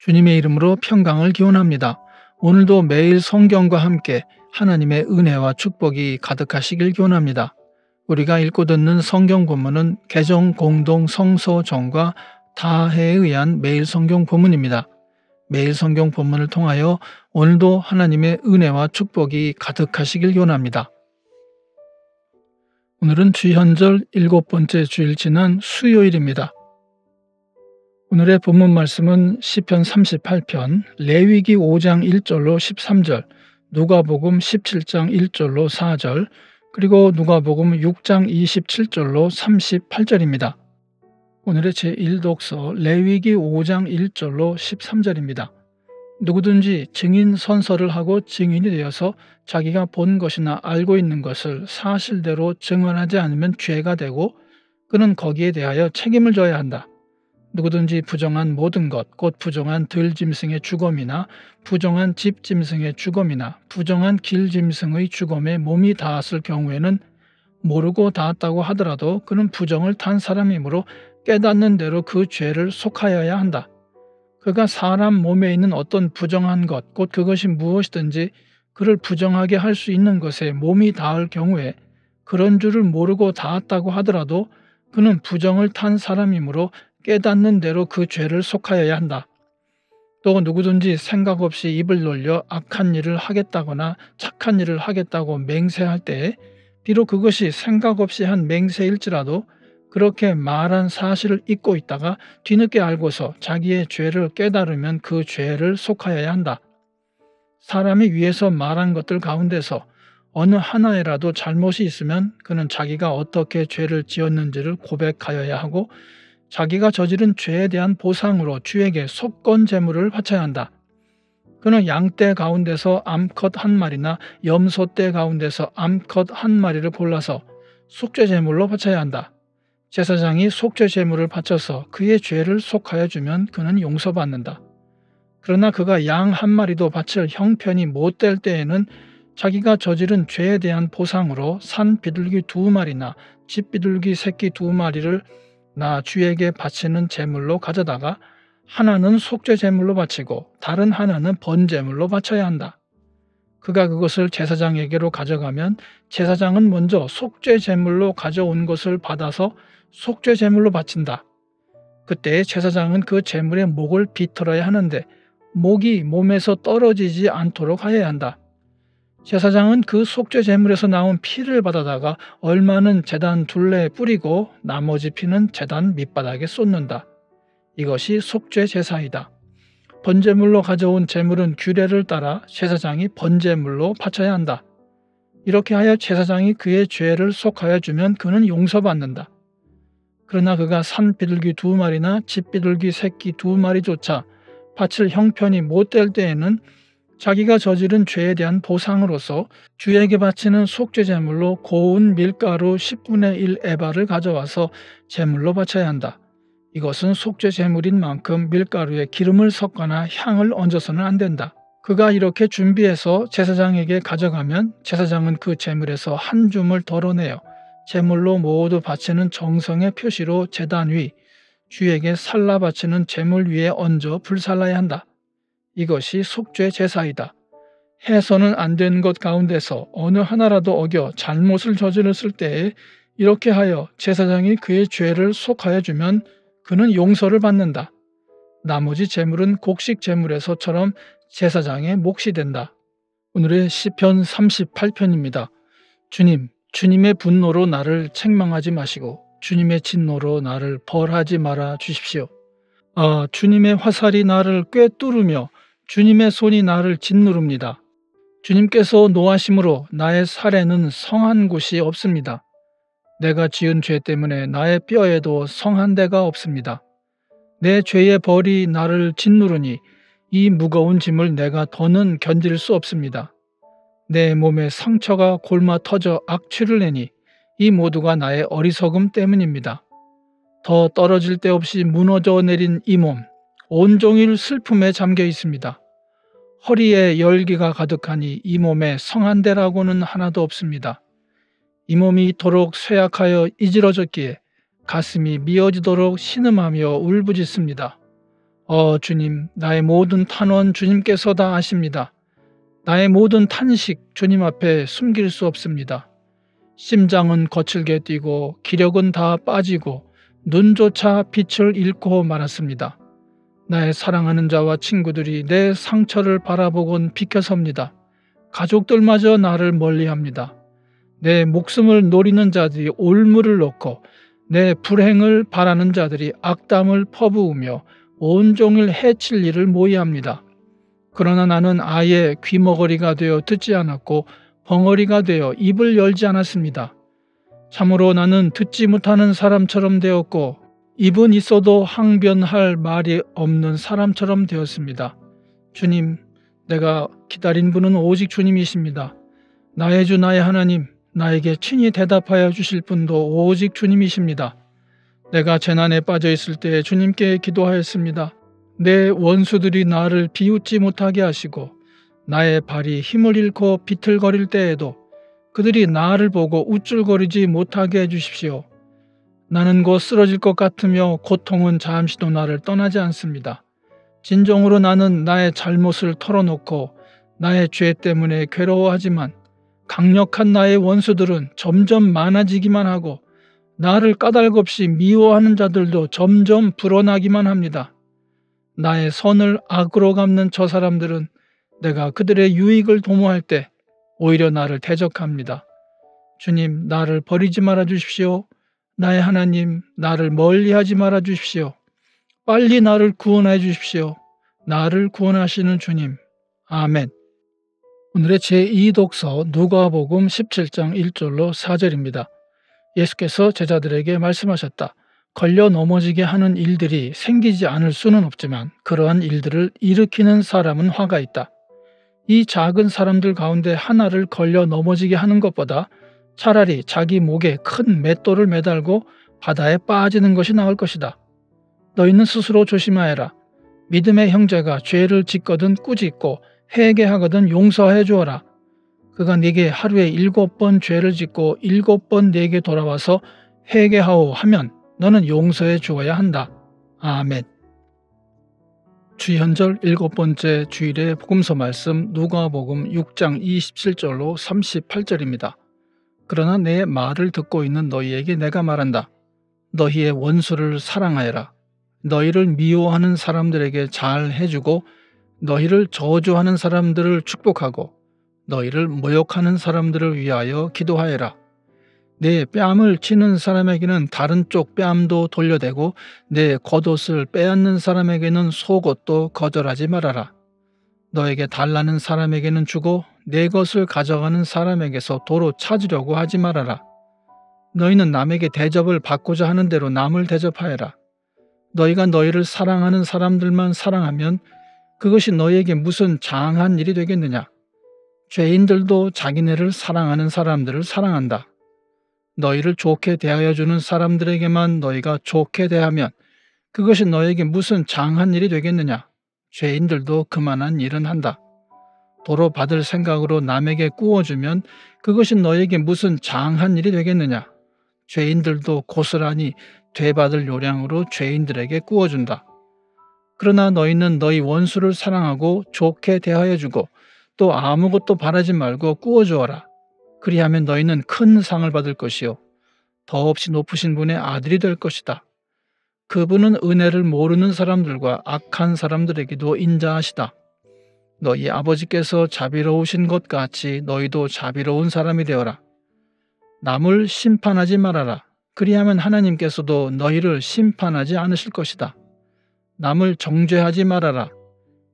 주님의 이름으로 평강을 기원합니다. 오늘도 매일 성경과 함께 하나님의 은혜와 축복이 가득하시길 기원합니다. 우리가 읽고 듣는 성경 본문은 개정 공동 성서정과 다해에 의한 매일 성경 본문입니다. 매일 성경 본문을 통하여 오늘도 하나님의 은혜와 축복이 가득하시길 기원합니다. 오늘은 주현절 7번째 주일 지난 수요일입니다. 오늘의 본문 말씀은 시편 38편, 레위기 5장 1절로 13절, 누가복음 17장 1절로 4절, 그리고 누가복음 6장 27절로 38절입니다. 오늘의 제1독서 레위기 5장 1절로 13절입니다. 누구든지 증인 선서를 하고 증인이 되어서 자기가 본 것이나 알고 있는 것을 사실대로 증언하지 않으면 죄가 되고 그는 거기에 대하여 책임을 져야 한다. 누구든지 부정한 모든 것, 곧 부정한 들짐승의 죽음이나 부정한 집짐승의 죽음이나 부정한 길짐승의 죽음에 몸이 닿았을 경우에는 모르고 닿았다고 하더라도 그는 부정을 탄 사람이므로 깨닫는 대로 그 죄를 속하여야 한다. 그가 사람 몸에 있는 어떤 부정한 것, 곧 그것이 무엇이든지 그를 부정하게 할 수 있는 것에 몸이 닿을 경우에 그런 줄을 모르고 닿았다고 하더라도 그는 부정을 탄 사람이므로 깨닫는 대로 그 죄를 속하여야 한다. 또 누구든지 생각 없이 입을 놀려 악한 일을 하겠다거나 착한 일을 하겠다고 맹세할 때에 비록 그것이 생각 없이 한 맹세일지라도 그렇게 말한 사실을 잊고 있다가 뒤늦게 알고서 자기의 죄를 깨달으면 그 죄를 속하여야 한다. 사람이 위에서 말한 것들 가운데서 어느 하나에라도 잘못이 있으면 그는 자기가 어떻게 죄를 지었는지를 고백하여야 하고 자기가 저지른 죄에 대한 보상으로 주에게 속건 제물을 바쳐야 한다. 그는 양떼 가운데서 암컷 한 마리나 염소떼 가운데서 암컷 한 마리를 골라서 속죄 제물로 바쳐야 한다. 제사장이 속죄 제물을 바쳐서 그의 죄를 속하여 주면 그는 용서받는다. 그러나 그가 양 한 마리도 바칠 형편이 못 될 때에는 자기가 저지른 죄에 대한 보상으로 산 비둘기 2마리나 집 비둘기 새끼 2마리를 나 주에게 바치는 제물로 가져다가 하나는 속죄 제물로 바치고 다른 하나는 번제물로 바쳐야 한다. 그가 그것을 제사장에게로 가져가면 제사장은 먼저 속죄 제물로 가져온 것을 받아서 속죄 제물로 바친다. 그때 제사장은 그 제물의 목을 비틀어야 하는데 목이 몸에서 떨어지지 않도록 하여야 한다. 제사장은 그 속죄 제물에서 나온 피를 받아다가 얼마는 제단 둘레에 뿌리고 나머지 피는 제단 밑바닥에 쏟는다. 이것이 속죄 제사이다. 번제물로 가져온 제물은 규례를 따라 제사장이 번제물로 바쳐야 한다. 이렇게 하여 제사장이 그의 죄를 속하여 주면 그는 용서받는다. 그러나 그가 산 비둘기 2마리나 집 비둘기 새끼 2마리조차 바칠 형편이 못 될 때에는 자기가 저지른 죄에 대한 보상으로서 주에게 바치는 속죄 제물로 고운 밀가루 10분의 1 에바를 가져와서 제물로 바쳐야 한다. 이것은 속죄 제물인 만큼 밀가루에 기름을 섞거나 향을 얹어서는 안 된다. 그가 이렇게 준비해서 제사장에게 가져가면 제사장은 그 제물에서 한 줌을 덜어내어 제물로 모두 바치는 정성의 표시로 제단 위, 주에게 살라 바치는 제물 위에 얹어 불살라야 한다. 이것이 속죄 제사이다. 해서는 안 되는 것 가운데서 어느 하나라도 어겨 잘못을 저질렀을 때에 이렇게 하여 제사장이 그의 죄를 속하여 주면 그는 용서를 받는다. 나머지 제물은 곡식 제물에서처럼 제사장의 몫이 된다. 오늘의 시편 38편입니다. 주님, 주님의 분노로 나를 책망하지 마시고 주님의 진노로 나를 벌하지 말아 주십시오. 주님의 화살이 나를 꿰뚫으며 주님의 손이 나를 짓누릅니다. 주님께서 노하심으로 나의 살에는 성한 곳이 없습니다. 내가 지은 죄 때문에 나의 뼈에도 성한 데가 없습니다. 내 죄의 벌이 나를 짓누르니 이 무거운 짐을 내가 더는 견딜 수 없습니다. 내 몸에 상처가 골마 터져 악취를 내니 이 모두가 나의 어리석음 때문입니다. 더 떨어질 데 없이 무너져 내린 이 몸, 온종일 슬픔에 잠겨 있습니다. 허리에 열기가 가득하니 이 몸에 성한 데라고는 하나도 없습니다. 이 몸이 이토록 쇠약하여 이지러졌기에 가슴이 미어지도록 신음하며 울부짖습니다. 주님, 나의 모든 탄원 주님께서 다 아십니다. 나의 모든 탄식 주님 앞에 숨길 수 없습니다. 심장은 거칠게 뛰고 기력은 다 빠지고 눈조차 빛을 잃고 말았습니다. 나의 사랑하는 자와 친구들이 내 상처를 바라보곤 비켜섭니다. 가족들마저 나를 멀리합니다. 내 목숨을 노리는 자들이 올무를 놓고 내 불행을 바라는 자들이 악담을 퍼부으며 온종일 해칠 일을 모의합니다. 그러나 나는 아예 귀머거리가 되어 듣지 않았고 벙어리가 되어 입을 열지 않았습니다. 참으로 나는 듣지 못하는 사람처럼 되었고 입은 있어도 항변할 말이 없는 사람처럼 되었습니다. 주님, 내가 기다린 분은 오직 주님이십니다. 나의 주 나의 하나님, 나에게 친히 대답하여 주실 분도 오직 주님이십니다. 내가 재난에 빠져 있을 때 주님께 기도하였습니다. 내 원수들이 나를 비웃지 못하게 하시고 나의 발이 힘을 잃고 비틀거릴 때에도 그들이 나를 보고 우쭐거리지 못하게 해주십시오. 나는 곧 쓰러질 것 같으며 고통은 잠시도 나를 떠나지 않습니다. 진정으로 나는 나의 잘못을 털어놓고 나의 죄 때문에 괴로워하지만 강력한 나의 원수들은 점점 많아지기만 하고 나를 까닭없이 미워하는 자들도 점점 불어나기만 합니다. 나의 선을 악으로 갚는 저 사람들은 내가 그들의 유익을 도모할 때 오히려 나를 대적합니다. 주님, 나를 버리지 말아 주십시오. 나의 하나님, 나를 멀리하지 말아 주십시오. 빨리 나를 구원해 주십시오. 나를 구원하시는 주님. 아멘. 오늘의 제2독서 누가복음 17장 1절로 4절입니다. 예수께서 제자들에게 말씀하셨다. 걸려 넘어지게 하는 일들이 생기지 않을 수는 없지만 그러한 일들을 일으키는 사람은 화가 있다. 이 작은 사람들 가운데 하나를 걸려 넘어지게 하는 것보다 차라리 자기 목에 큰 맷돌을 매달고 바다에 빠지는 것이 나을 것이다. 너희는 스스로 조심하여라. 믿음의 형제가 죄를 짓거든 꾸짖고 회개하거든 용서해 주어라. 그가 네게 하루에 7번 죄를 짓고 7번 네게 돌아와서 회개하오 하면 너는 용서해 주어야 한다. 아멘. 주현절 7번째 주일의 복음서 말씀 누가복음 6장 27절로 38절입니다. 그러나 내 말을 듣고 있는 너희에게 내가 말한다. 너희의 원수를 사랑하여라. 너희를 미워하는 사람들에게 잘 해주고 너희를 저주하는 사람들을 축복하고 너희를 모욕하는 사람들을 위하여 기도하여라. 내 뺨을 치는 사람에게는 다른 쪽 뺨도 돌려대고 내 겉옷을 빼앗는 사람에게는 속옷도 거절하지 말아라. 너에게 달라는 사람에게는 주고 내 것을 가져가는 사람에게서 도로 찾으려고 하지 말아라. 너희는 남에게 대접을 받고자 하는 대로 남을 대접하여라. 너희가 너희를 사랑하는 사람들만 사랑하면 그것이 너희에게 무슨 장한 일이 되겠느냐. 죄인들도 자기네를 사랑하는 사람들을 사랑한다. 너희를 좋게 대하여 주는 사람들에게만 너희가 좋게 대하면 그것이 너희에게 무슨 장한 일이 되겠느냐. 죄인들도 그만한 일은 한다. 도로 받을 생각으로 남에게 꾸어주면 그것이 너희에게 무슨 장한 일이 되겠느냐. 죄인들도 고스란히 되받을 요량으로 죄인들에게 꾸어준다. 그러나 너희는 너희 원수를 사랑하고 좋게 대하여 주고 또 아무것도 바라지 말고 꾸어주어라. 그리하면 너희는 큰 상을 받을 것이요 더없이 높으신 분의 아들이 될 것이다. 그분은 은혜를 모르는 사람들과 악한 사람들에게도 인자하시다. 너희 아버지께서 자비로우신 것 같이 너희도 자비로운 사람이 되어라. 남을 심판하지 말아라. 그리하면 하나님께서도 너희를 심판하지 않으실 것이다. 남을 정죄하지 말아라.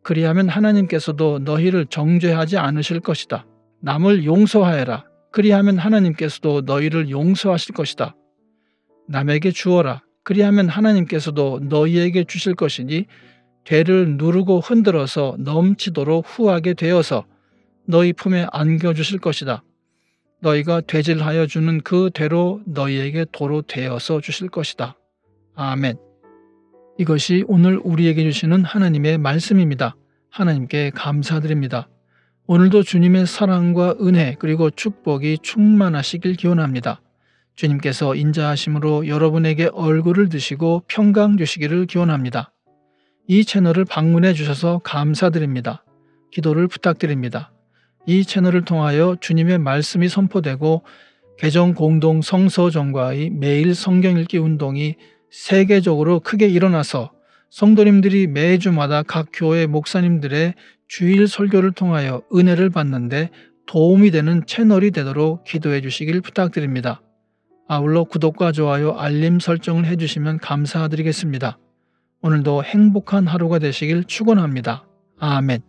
그리하면 하나님께서도 너희를 정죄하지 않으실 것이다. 남을 용서하여라. 그리하면 하나님께서도 너희를 용서하실 것이다. 남에게 주어라. 그리하면 하나님께서도 너희에게 주실 것이니 되를 누르고 흔들어서 넘치도록 후하게 되어서 너희 품에 안겨주실 것이다. 너희가 되질하여 주는 그 대로 너희에게 도로 되어서 주실 것이다. 아멘. 이것이 오늘 우리에게 주시는 하나님의 말씀입니다. 하나님께 감사드립니다. 오늘도 주님의 사랑과 은혜 그리고 축복이 충만하시길 기원합니다. 주님께서 인자하심으로 여러분에게 얼굴을 드시고 평강 주시기를 기원합니다. 이 채널을 방문해 주셔서 감사드립니다. 기도를 부탁드립니다. 이 채널을 통하여 주님의 말씀이 선포되고 개정 공동 성서정과의 매일 성경 읽기 운동이 세계적으로 크게 일어나서 성도님들이 매주마다 각 교회 목사님들의 주일 설교를 통하여 은혜를 받는데 도움이 되는 채널이 되도록 기도해 주시길 부탁드립니다. 아울러 구독과 좋아요, 알림 설정을 해주시면 감사드리겠습니다. 오늘도 행복한 하루가 되시길 축원합니다. 아멘.